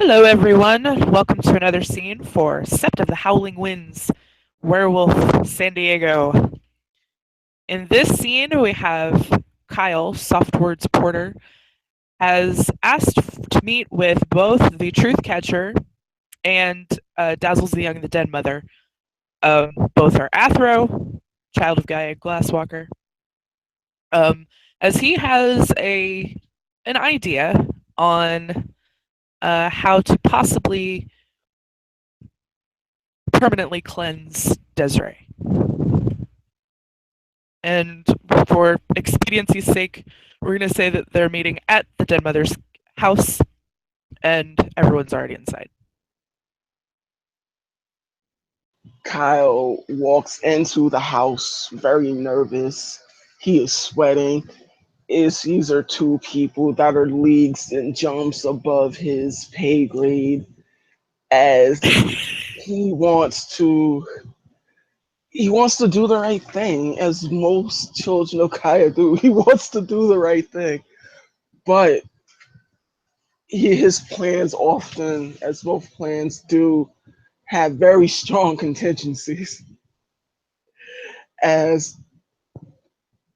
Hello, everyone. Welcome to another scene for Sept of the Howling Winds, Werewolf, San Diego. In this scene, we have Kyle, Softwords Porter, has asked to meet with both the Truth Catcher and Dazzles the Young, the Dead Mother. Both are Athro, child of Gaia Glasswalker, um, as he has an idea on how to possibly permanently cleanse Desiree. And for expediency's sake, we're going to say that they're meeting at the Dead Mother's house, and everyone's already inside. Kyle walks into the house very nervous. He is sweating. These are two people that are leagues and jumps above his pay grade as he wants to he wants to do the right thing, as most children of Kaya do. He wants to do the right thing. But his plans often, as both plans do, have very strong contingencies as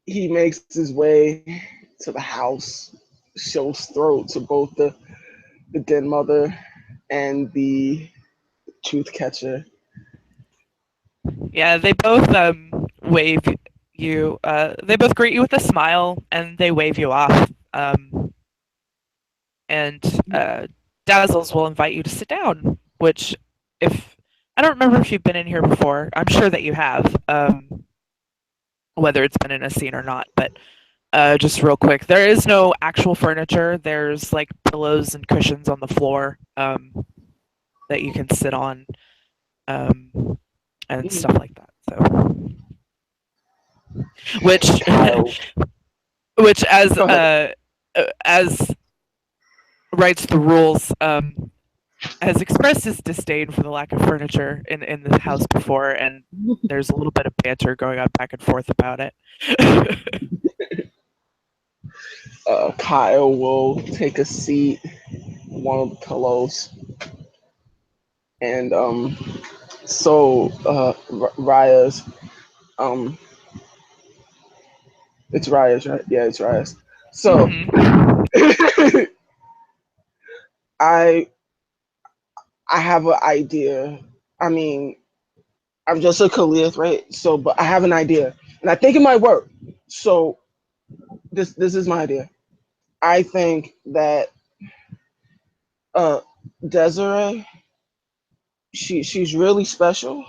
he makes his way to the house, shows throat to both the den mother and the truth catcher. Yeah, they both wave you. They both greet you with a smile, and they wave you off. And Dazzles will invite you to sit down. Which, if I don't remember if you've been in here before, I'm sure that you have. Whether it's been in a scene or not, but just real quick, there is no actual furniture. There's like pillows and cushions on the floor that you can sit on um, and stuff like that. So, which, Kyle, which go ahead. as writes the rules, has expressed his disdain for the lack of furniture in the house before, and there's a little bit of banter going on back and forth about it. Kyle will take a seat on one of the pillows, and Raya's um, it's Raya's, right? Yeah, it's Raya's. So hmm I I have an idea. I mean, I'm just a Khalith, right? So, but I have an idea, and I think it might work. So this is my idea. I think that uh Desiree, she's really special,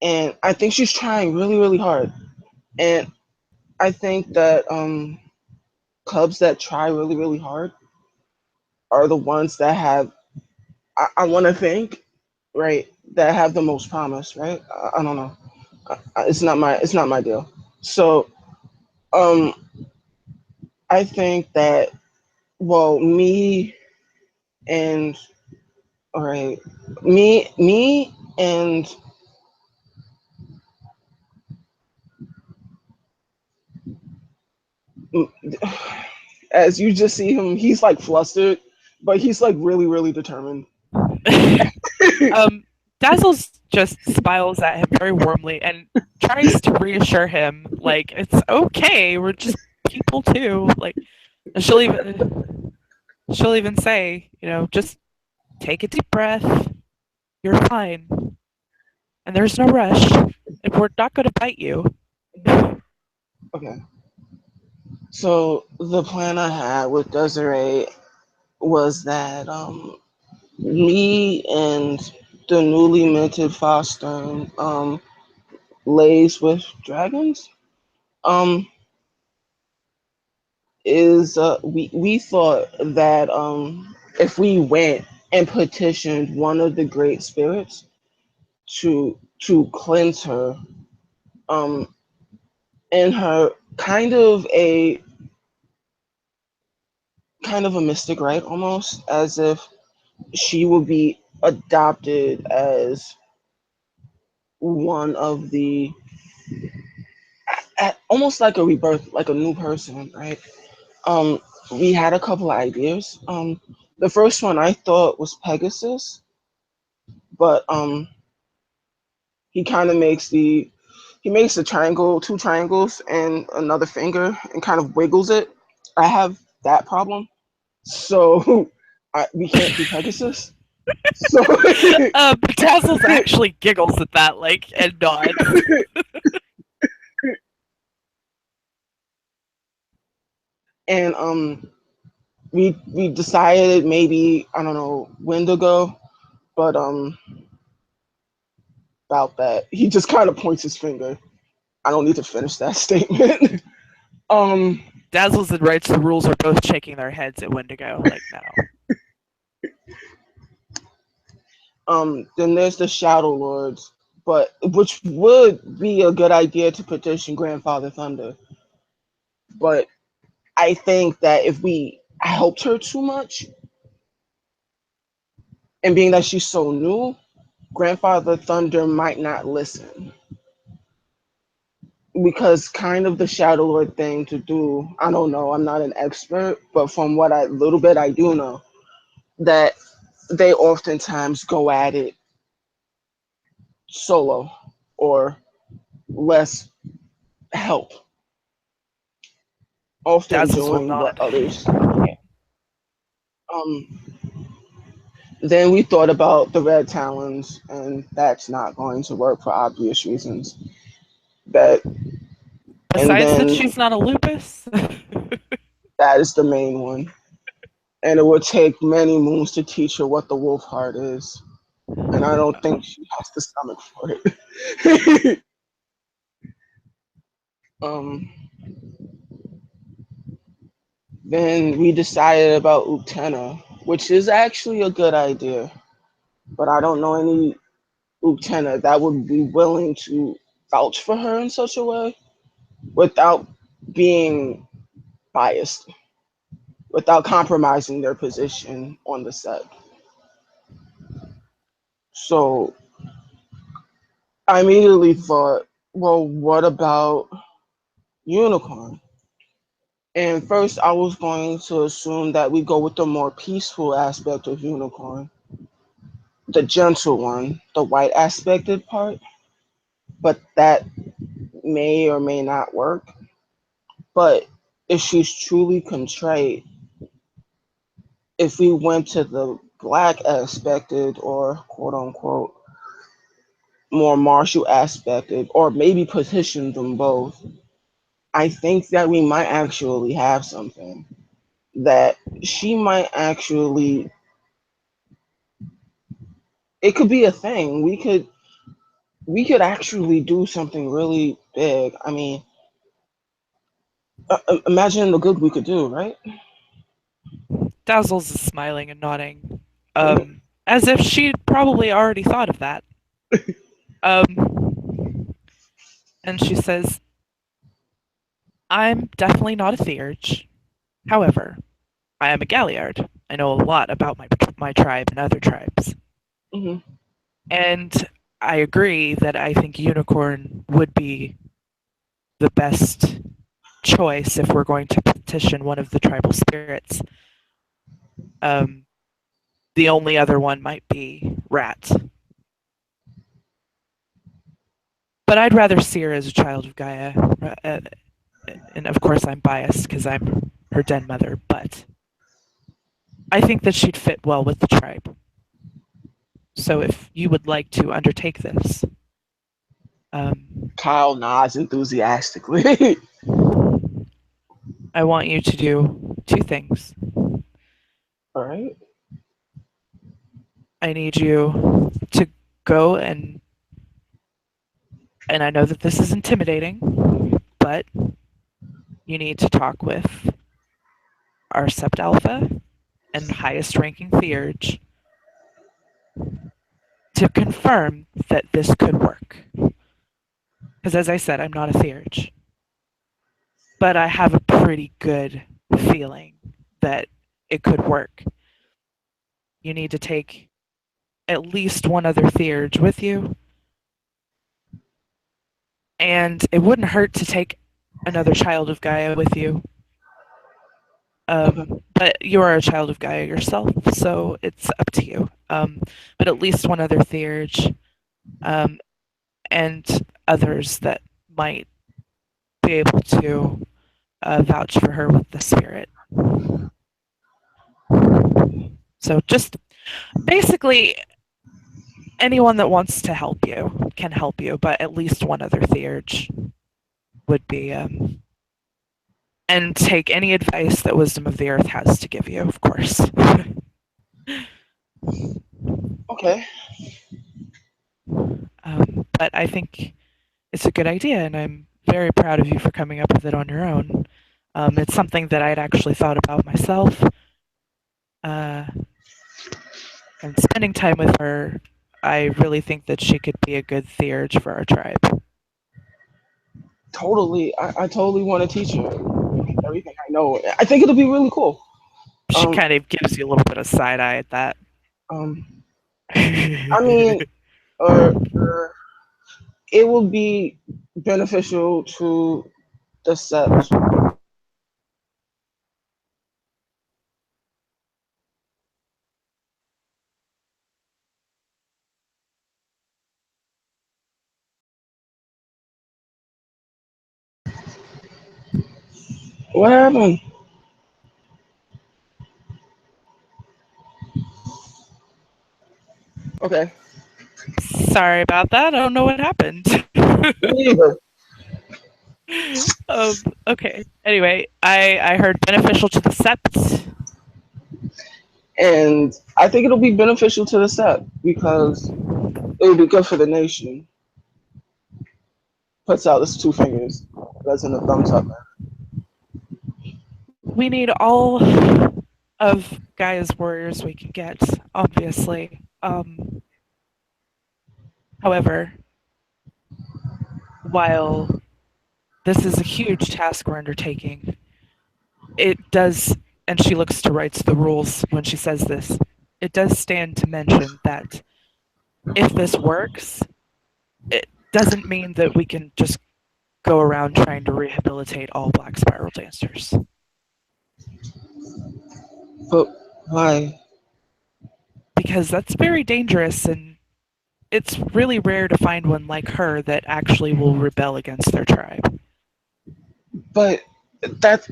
and I think she's trying really hard. And I think that cubs that try really hard are the ones that have I want to think, right, that have the most promise, right? I don't know. It's not my deal. So um I think that, well, me and all right, me and as you just see him, he's like flustered, but he's like really determined. um, Dazzles just smiles at him very warmly and tries to reassure him, like it's okay. We're just people too. Like she'll even say, just take a deep breath. You're fine, and there's no rush. If we're not going to bite you. Okay. So the plan I had with Desiree was that me and the newly minted Fostern lays with dragons um is we thought that if we went and petitioned one of the great spirits to cleanse her um in her kind of a mystic right, almost as if she would be adopted as one of the almost like a rebirth, like a new person, right? um we had a couple of ideas. The first one I thought was Pegasus, but he kind of makes the triangle, two triangles, and another finger, and kind of wiggles it. I have that problem, so we can't do Pegasus. So, Dazzles actually giggles at that, like, and nods. and we decided maybe I don't know when to go, but about that he just kind of points his finger. I don't need to finish that statement. um Dazzles and Rights the Rules are both shaking their heads at Wendigo, like, no. then there's the Shadow Lords, but which would be a good idea to petition Grandfather Thunder. But I think that if we helped her too much, and being that she's so new, Grandfather Thunder might not listen. Because kind of the Shadow Lord thing to do, I don't know, I'm not an expert, but from what I little bit I do know, that they oftentimes go at it solo or less help, often Dazzles will doing what nod. others can't. Um, then we thought about the Red Talons, and that's not going to work for obvious reasons. That and Besides that, then she's not a lupus. that is the main one. And it would take many moons to teach her what the wolf heart is. And I don't think she has the stomach for it. um, then we decided about Utena, which is actually a good idea, but I don't know any Utena that would be willing to vouch for her in such a way without being biased, without compromising their position on the set. So I immediately thought, well, what about Unicorn? And first, I was going to assume that we go with the more peaceful aspect of Unicorn, the gentle one, the white aspected part, but that may or may not work. But if she's truly contrite, if we went to the black aspected or quote unquote more martial aspected, or maybe position them both, I think that we might actually have something that she might actually, it could be a thing. We could actually do something really big. I mean, imagine the good we could do, right? Dazzles is smiling and nodding, as if she'd probably already thought of that. And she says, I'm definitely not a Theurge. However, I am a Galliard. I know a lot about my tribe and other tribes. Hmm. And I agree that I think Unicorn would be the best choice if we're going to petition one of the tribal spirits. Um, the only other one might be Rat. But I'd rather see her as a child of Gaia. Uh, and of course, I'm biased because I'm her den mother, but I think that she'd fit well with the tribe. So if you would like to undertake this, um, Kyle nods enthusiastically. I want you to do two things. All right. I need you to go and I know that this is intimidating, but you need to talk with our Sept Alpha and highest ranking Theurge to confirm that this could work. Because as I said, I'm not a Theurge, but I have a pretty good feeling that it could work. You need to take at least one other Theurge with you, and it wouldn't hurt to take another child of Gaia with you. Okay. But you are a child of Gaia yourself, so it's up to you. But at least one other theurge, um, and others that might be able to vouch for her with the spirit. So just basically anyone that wants to help you can help you, but at least one other theurge would be, and take any advice that Wisdom of the Earth has to give you, of course. Okay. But I think it's a good idea, and I'm very proud of you for coming up with it on your own. It's something that I'd actually thought about myself, uh, and spending time with her, I really think that she could be a good theurge for our tribe. Totally. I totally want to teach her everything I know. I think it'll be really cool. She Um, kind of gives you a little bit of side eye at that. um, I mean, it will be beneficial to the sept. What happened? Okay. Sorry about that. I don't know what happened. Me neither. Okay. Anyway, I heard beneficial to the sept. And I think it'll be beneficial to the sept because it will be good for the nation. Puts out his two fingers, that's in a thumbs up. We need all of Gaia's warriors we can get, obviously. However, while this is a huge task we're undertaking, it does, and she looks to rights the rules when she says this, it does stand to mention that if this works, it doesn't mean that we can just go around trying to rehabilitate all black spiral dancers. But why? Because that's very dangerous, and it's really rare to find one like her that actually will rebel against their tribe. But that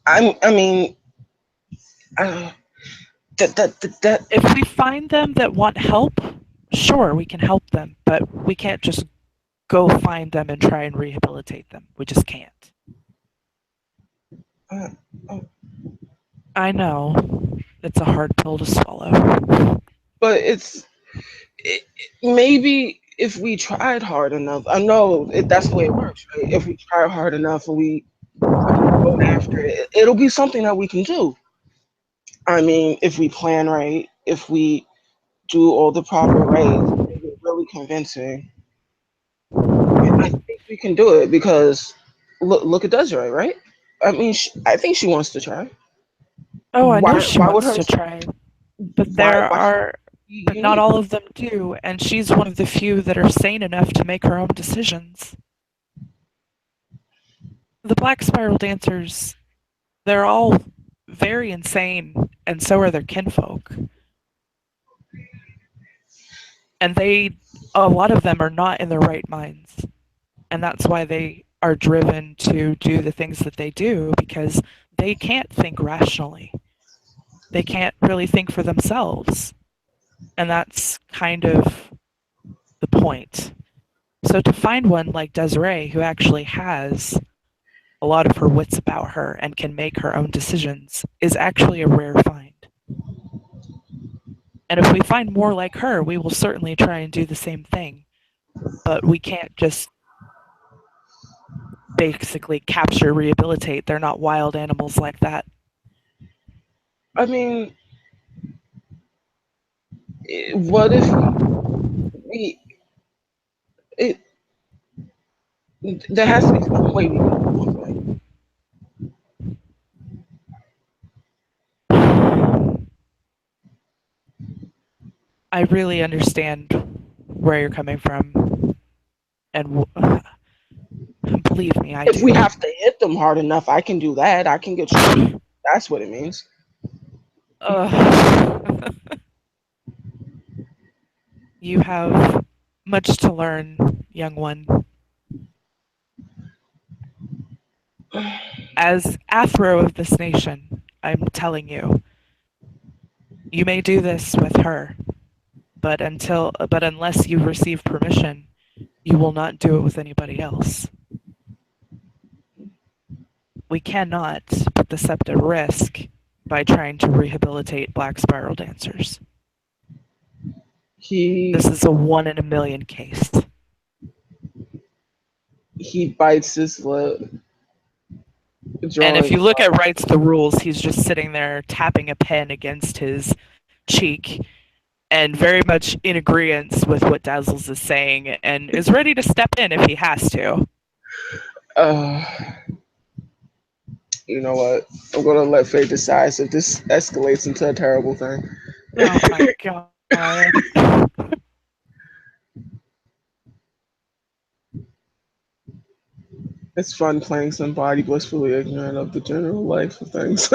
I mean, uh, that. If we find them that want help, sure, we can help them, but we can't just go find them and try and rehabilitate them. We just can't. Uh, uh, I know it's a hard pill to swallow. but it, maybe if we tried hard enough. I know that's the way it works, right? If we try hard enough and we go after it, it'll be something that we can do. I mean, if we plan right, if we do all the proper rights, and we're really convincing, I think we can do it because look at Desiree, right? I mean, I think she wants to try. Oh, I know she Why would wants her to try, but why should it be but not unique? all of them do, and she's one of the few that are sane enough to make her own decisions. The Black Spiral Dancers, they're all very insane, and so are their kinfolk. And a lot of them are not in their right minds. And that's why they are driven to do the things that they do because they can't think rationally. They can't really think for themselves. And that's kind of the point. So to find one like Desiree who actually has a lot of her wits about her and can make her own decisions is actually a rare find. And if we find more like her, we will certainly try and do the same thing. But we can't just basically capture, rehabilitate. They're not wild animals like that. I mean, what if we? It there has to be some way we can do something. I really understand where you're coming from, and Believe me, I If we do. have to hit them hard enough, I can do that. I can get strong. That's what it means. Ugh. You have much to learn, young one. As Athro of this nation, I'm telling you, you may do this with her, but unless you receive permission, you will not do it with anybody else. We cannot put the sept at risk by trying to rehabilitate black spiral dancers. This He is a one in a million case. he bites his lip, And if drawing. you look at Wrights the Rules, he's just sitting there tapping a pen against his cheek and very much in agreement with what Dazzles is saying and is ready to step in if he has to. Uh, you know what? I'm gonna let fate decide if this escalates into a terrible thing. Oh my god. It's fun playing somebody blissfully ignorant of the general life of things.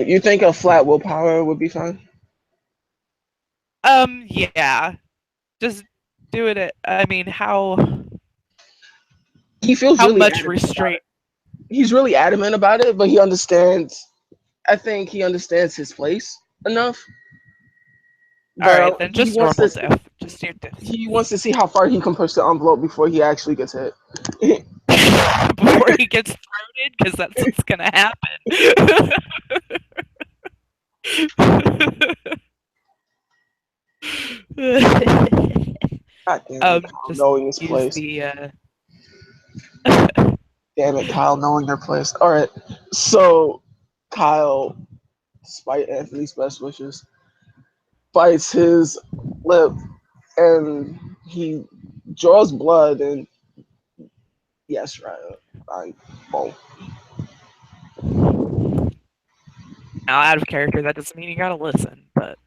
You think a flat willpower would be fine? Yeah. Just do it at, I mean, He feels how really much adamant about restraint. it. He's really adamant about it, but he understands. I think he understands his place enough, All but right, then he just wants to normal diff. Just do diff. he wants to see how far he can push the envelope before he actually gets hit. Before he gets throated, because that's what's gonna happen. God damn it, Kyle, just knowing his use place. the Damn it, Kyle, knowing their place. All right, so Kyle, despite Anthony's best wishes, bites his lip and he draws blood. And yes, right, I oh, now out of character. That doesn't mean you gotta listen, but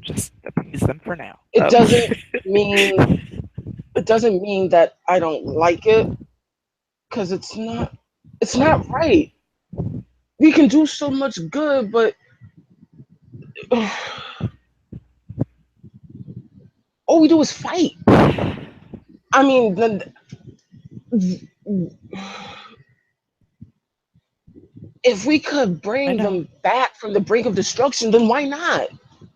just appease them for now. it doesn't mean it doesn't mean that I don't like it because it's not right. We can do so much good, but all we do is fight. I mean, if we could I bring know. them back from the brink of destruction, then why not?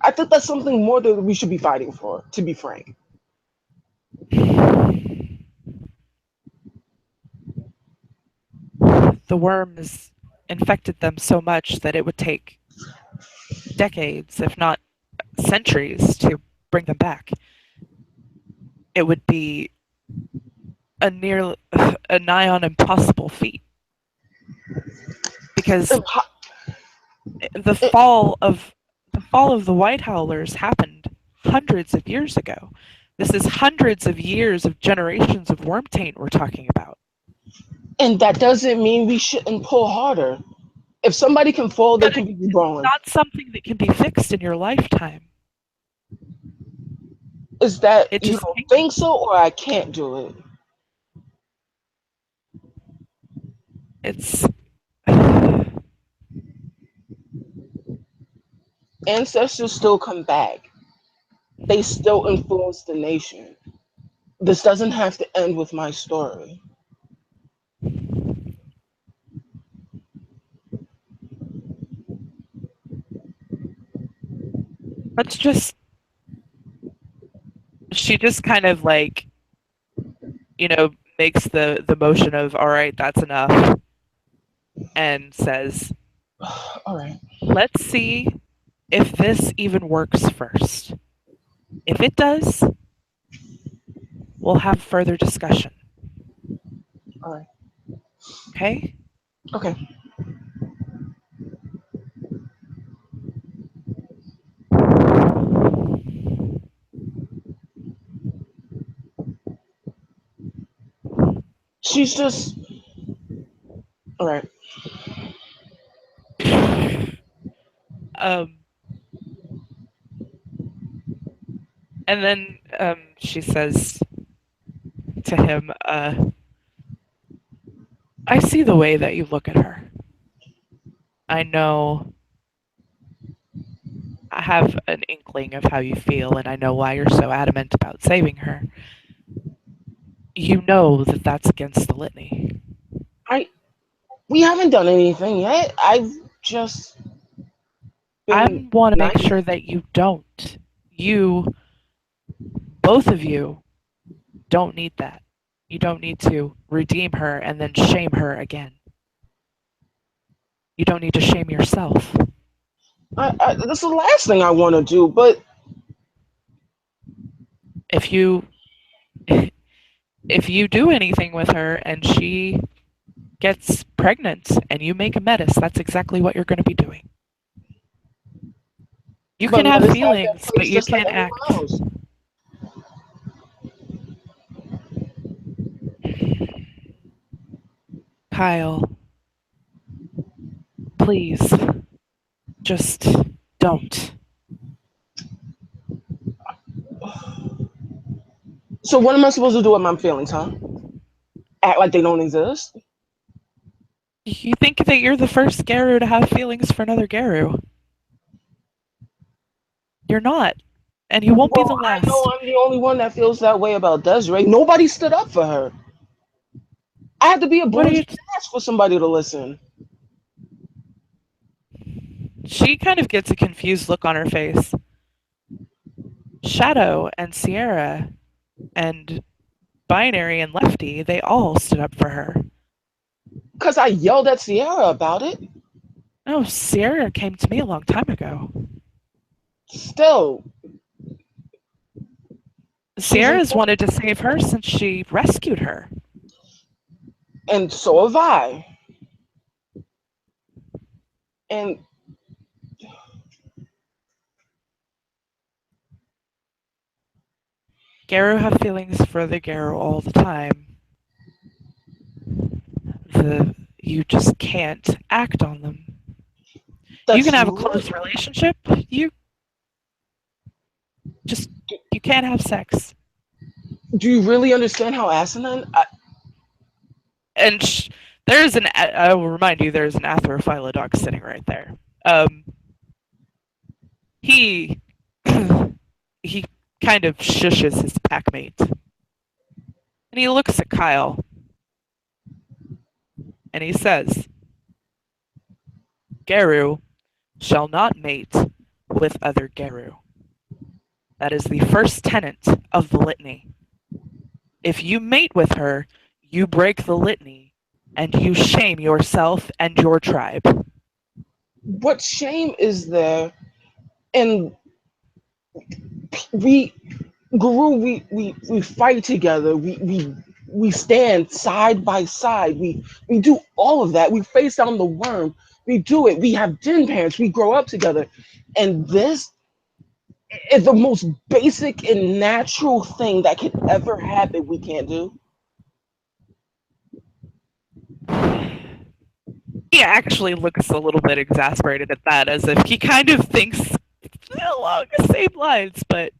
I think that's something more that we should be fighting for, to be frank. The worm has infected them so much that it would take decades, if not centuries, to bring them back. It would be a nigh on impossible feat because Impo- the it- fall of the fall of the White Howlers happened hundreds of years ago. This is hundreds of years of generations of worm taint we're talking about. and that doesn't mean we shouldn't pull harder. If somebody can fall, they But can be it's reborn. not something that can be fixed in your lifetime. Is that It you just don't think so, or I can't do it? it's Ancestors still come back. They still influence the nation. This doesn't have to end with my story. let's just she just kind of like, makes the motion of all right, that's enough and says, All right. "Let's see if this even works first. If it does, we'll have further discussion." All right. Okay? Okay. She's just all right. um And then she says to him, I see the way that you look at her. I know I have an inkling of how you feel, and I know why you're so adamant about saving her. You know that that's against the litany. I We haven't done anything yet. I've just I been want to make nice. sure that you don't. You, both of you, don't need that. You don't need to redeem her and then shame her again. You don't need to shame yourself. That's the last thing I want to do. But If you if you do anything with her and she gets pregnant and you make a medicine, that's exactly what you're going to be doing. You but can have Metis has their feelings, but place you just like can't anyone act. else. Kyle, please, just don't. So what am I supposed to do with my feelings, huh? Act like they don't exist? You think that you're the first Garu to have feelings for another Garu. You're not. And you won't be Well, the I know last. I'm the only one that feels that way about Desiree. Nobody stood up for her. I had to be a What are bullet you? ass for somebody to listen. She kind of gets a confused look on her face. Shadow and Sierra and Binary and Lefty, they all stood up for her. Because I yelled at Sierra about it. No, Sierra came to me a long time ago. Still, she's Sierra's important. wanted to save her since she rescued her. And so have I. And Garu have feelings for the Garu all the time. You just can't act on them. You can that's have a lit. close relationship. You just you can't have sex. Do you really understand how asinine? And there's an. I will remind you, there's an Athro dog sitting right there. Um, he he kind of shushes his packmate, and he looks at Kyle and he says, "Garu shall not mate with other Garu. That is the first tenet of the litany. If you mate with her, you break the litany, and you shame yourself and your tribe." What shame is there? And we, Guru, we fight together. We stand side by side. We do all of that. We face down the worm. We do it. We have gin parents. We grow up together. And this is the most basic and natural thing that could ever happen. We can't do. He actually looks a little bit exasperated at that, as if he kind of thinks along the same lines, but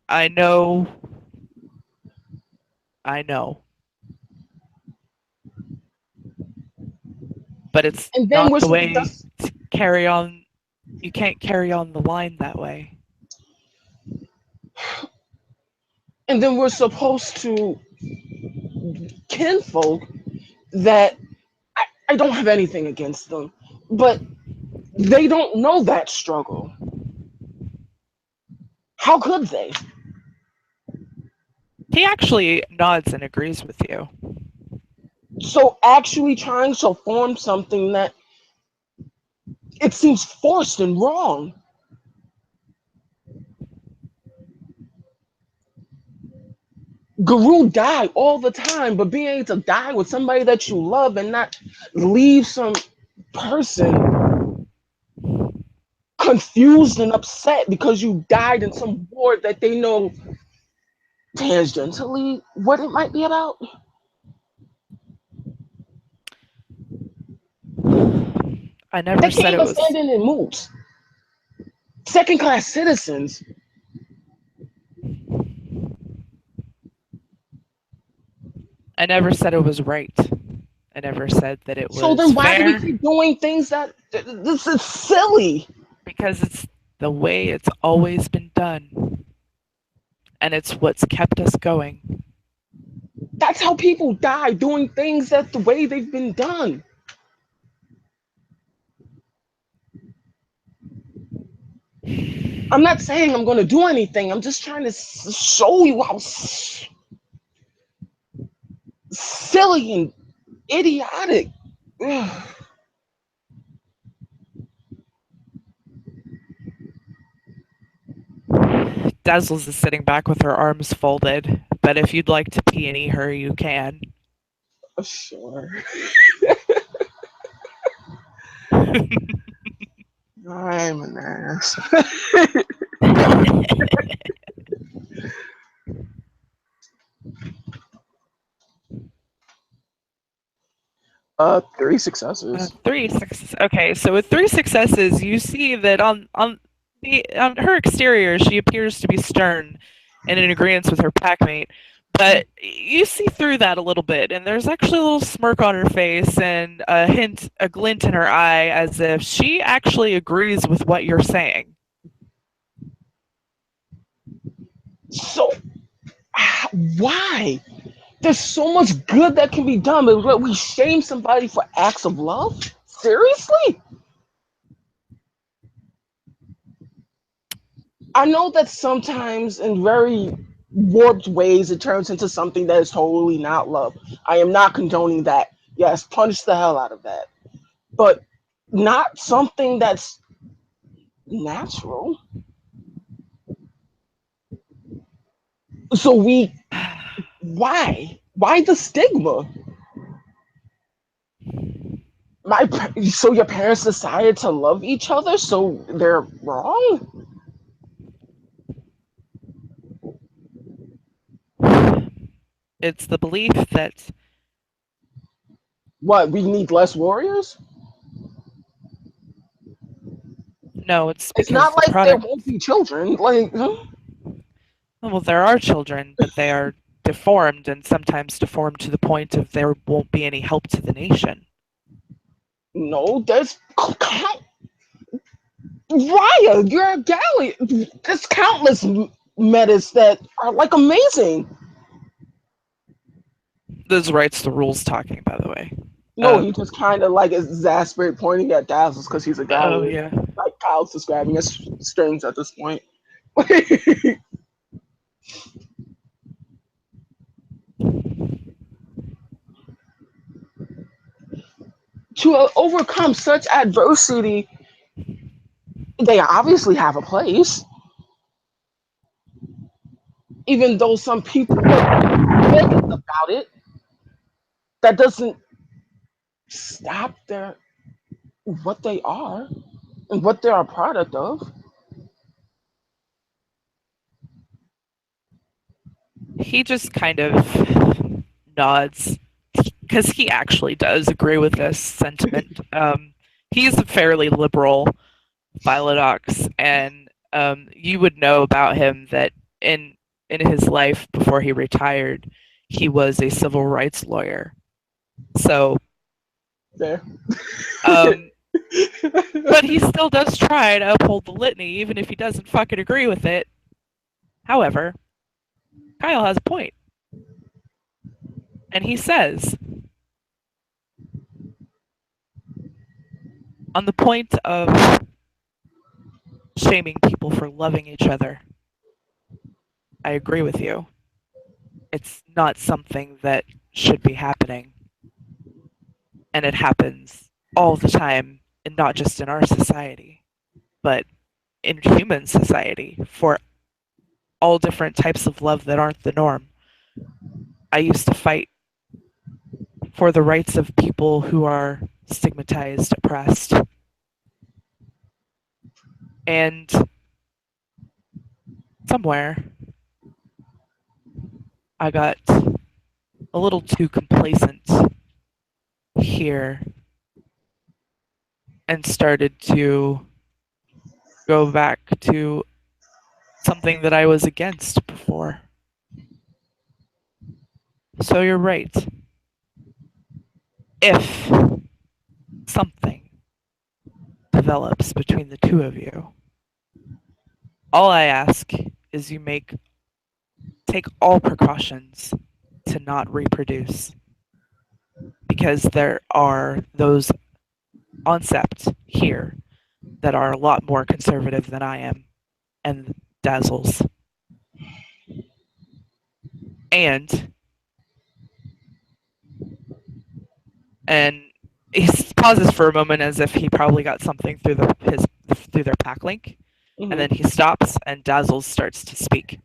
I know, I know, but it's And then not we're the so way to carry on. You can't carry on the line that way. and then we're supposed to kinfolk that I don't have anything against them, but they don't know that struggle. How could they? He actually nods and agrees with you. So actually trying to form something that it seems forced and wrong. Guru die all the time, but being able to die with somebody that you love and not leave some person confused and upset because you died in some war that they know tangentially what it might be about. I never They can't said it even was. stand in their moods. second class citizens. I never said it was right. I never said that it So was then why do we fair keep doing things that this is silly? because it's the way it's always been done, and it's what's kept us going. That's how people die, doing things that the way they've been done. I'm not saying I'm going to do anything. I'm just trying to show you how silly and idiotic. Ugh. Dazzles is sitting back with her arms folded, but if you'd like to peony her, you can. Sure. I'm an ass. 3 successes. Three successes. Okay, so with three successes, you see that on her exterior, she appears to be stern and in agreement with her packmate. But you see through that a little bit, and there's actually a little smirk on her face and a glint in her eye, as if she actually agrees with what you're saying. So, why? There's so much good that can be done, but we shame somebody for acts of love? Seriously? I know that sometimes in very warped ways it turns into something that is totally not love. I am not condoning that. Yes, punish the hell out of that. But not something that's natural. So we, why? Why the stigma? So your parents decided to love each other, so they're wrong? It's the belief that What, we need less warriors? no, it's It's because not the like there product. won't be children. Like, huh? Well, there are children, but they are deformed and sometimes deformed to the point of there won't be any help to the nation. No, there's Raya, you're a galley. There's countless metas that are like amazing. Those rights the rules talking, by the way. No, he Um, just kind of like exasperate pointing at Dazzles because he's a oh galley. yeah. Like Kyle's describing as strings at this point. To overcome such adversity, they obviously have a place, even though some people get feelings about it. That doesn't stop their what they are and what they're a product of. He just kind of nods because he actually does agree with this sentiment. He's a fairly liberal Philodox, and you would know about him that in in his life before he retired, he was a civil rights lawyer. So, There. um, but he still does try to uphold the litany, even if he doesn't fucking agree with it. However, Kyle has a point, and he says, on the point of shaming people for loving each other, I agree with you. It's not something that should be happening, and it happens all the time, and not just in our society, but in human society for all different types of love that aren't the norm. I used to fight for the rights of people who are stigmatized, oppressed, and somewhere I got a little too complacent here and started to go back to something that I was against before. So you're right. If something develops between the two of you, all I ask is you take all precautions to not reproduce because there are those on sept here that are a lot more conservative than I am and Dazzles. And and he pauses for a moment as if he probably got something through their pack link, and then Hmm. he stops and Dazzles starts to speak,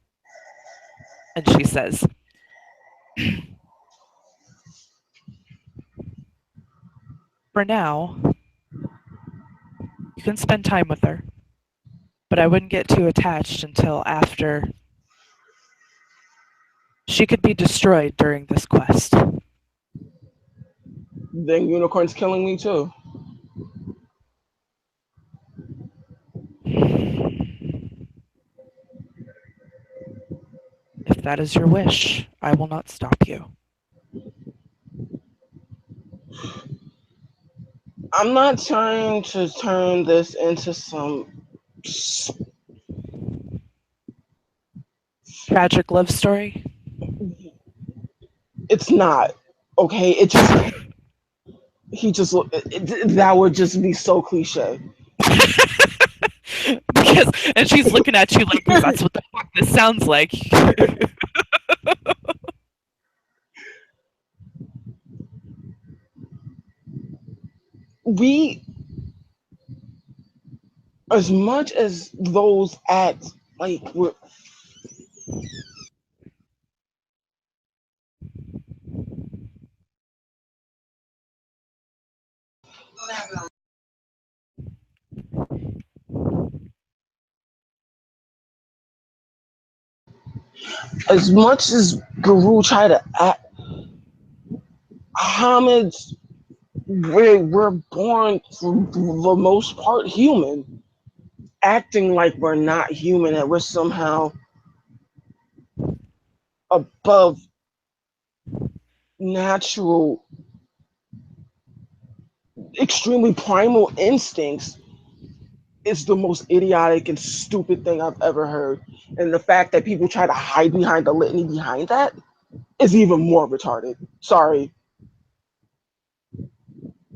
and she says, "For now, you can spend time with her, but I wouldn't get too attached until after she could be destroyed during this quest." Then unicorns killing me too. If that is your wish, I will not stop you. I'm not trying to turn this into some. Tragic love story? It's not. Okay, it just he just that would just be so cliche. Because and she's looking at you like because that's what the fuck this sounds like. We, as much as those at like we're, as much as Guru try to act homage, we're born for the most part human, acting like we're not human and we're somehow above natural, extremely primal instincts is the most idiotic and stupid thing I've ever heard. And the fact that people try to hide behind the litany behind that is even more retarded. Sorry.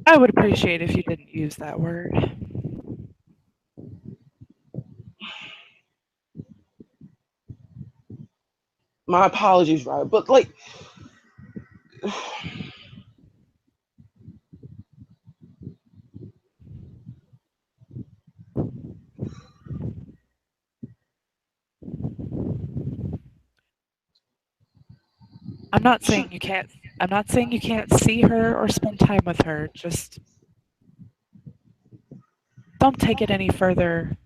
I would appreciate if you didn't use that word. My apologies, right? But like, I'm not saying you can't I'm not saying you can't see her or spend time with her. Just don't take it any further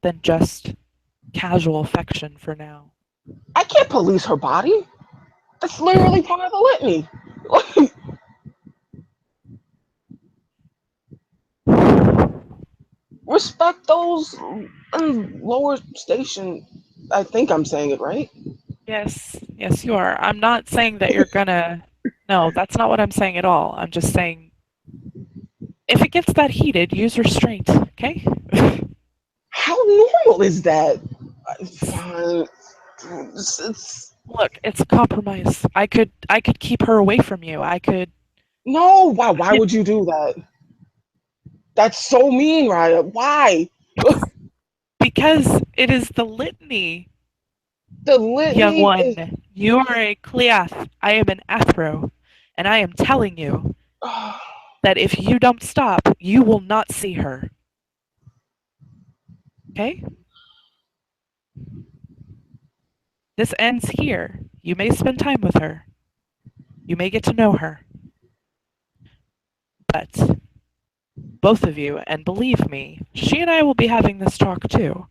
than just casual affection for now. I can't police her body. That's literally part of the litany. Like, respect those in lower station. I think I'm saying it right. Yes, yes, you are. I'm not saying that you're gonna. No, that's not what I'm saying at all. I'm just saying if it gets that heated, use restraint, okay? How normal is that? Fine. It's Look, it's a compromise. I could keep her away from you. no. Why? I Why could would you do that? That's so mean, Raya. Why? because it is the litany, The young litany is. one. You are a Cleath. I am an Athro, and I am telling you that if you don't stop, you will not see her. Okay? This ends here. You may spend time with her. You may get to know her. But both of you, and believe me, she and I will be having this talk too.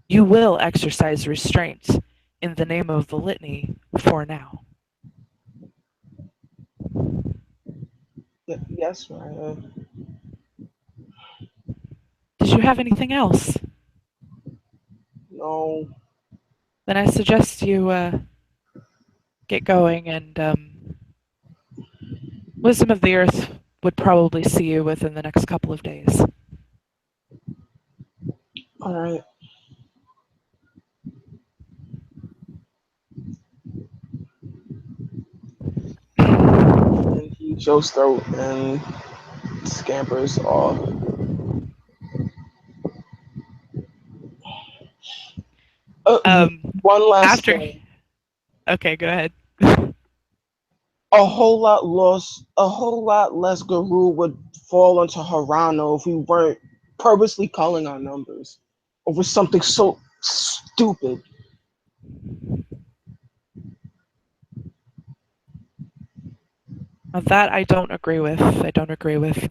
You will exercise restraint in the name of the litany for now. Yes, Raya. Did you have anything else? No. Then I suggest you get going, and Wisdom of the Earth would probably see you within the next couple of days. All right. And he chokes throat and scampers off. Uh, Um, one last after, thing. okay, go ahead. A whole lot less Guru would fall into Harano if we weren't purposely calling our numbers over something so stupid. Now that I don't agree with. I don't agree with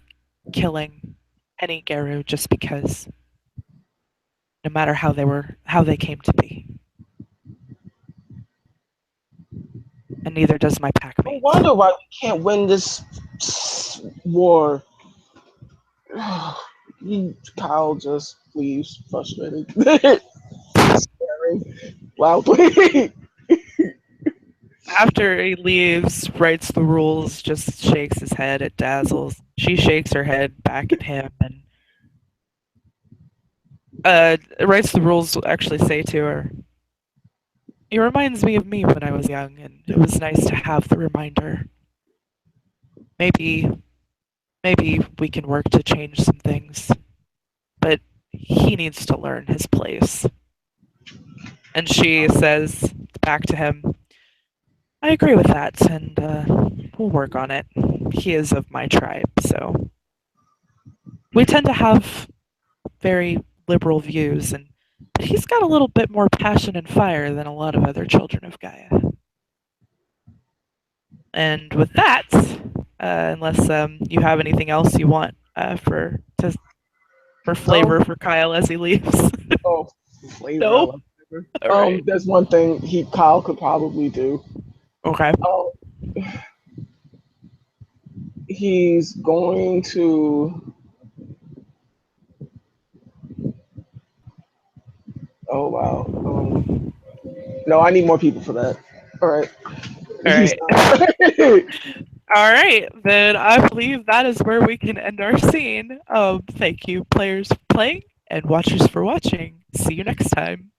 killing any Geru just because, no matter how they came to be, and neither does my pack No mate. wonder why we can't win this war. Kyle just leaves frustrated, staring loudly. After he leaves, writes the rules, just shakes his head at Dazzles. She shakes her head back at him, and writes the rules. Actually, say to her, "It reminds me of me when I was young, and it was nice to have the reminder. Maybe, maybe we can work to change some things, but he needs to learn his place." And she says back to him, "I agree with that, and we'll work on it. He is of my tribe, so we tend to have very liberal views, and he's got a little bit more passion and fire than a lot of other children of Gaia." And with that, unless you have anything else you want for Um, flavor for Kyle as he leaves. oh, flavor. I No. love flavor. All right. There's one thing Kyle could probably do. Okay. Um, he's going to. Oh wow. No, I need more people for that. All right. All He's right. not. All right. Then I believe that is where we can end our scene. Thank you, players, for playing, and watchers for watching. See you next time.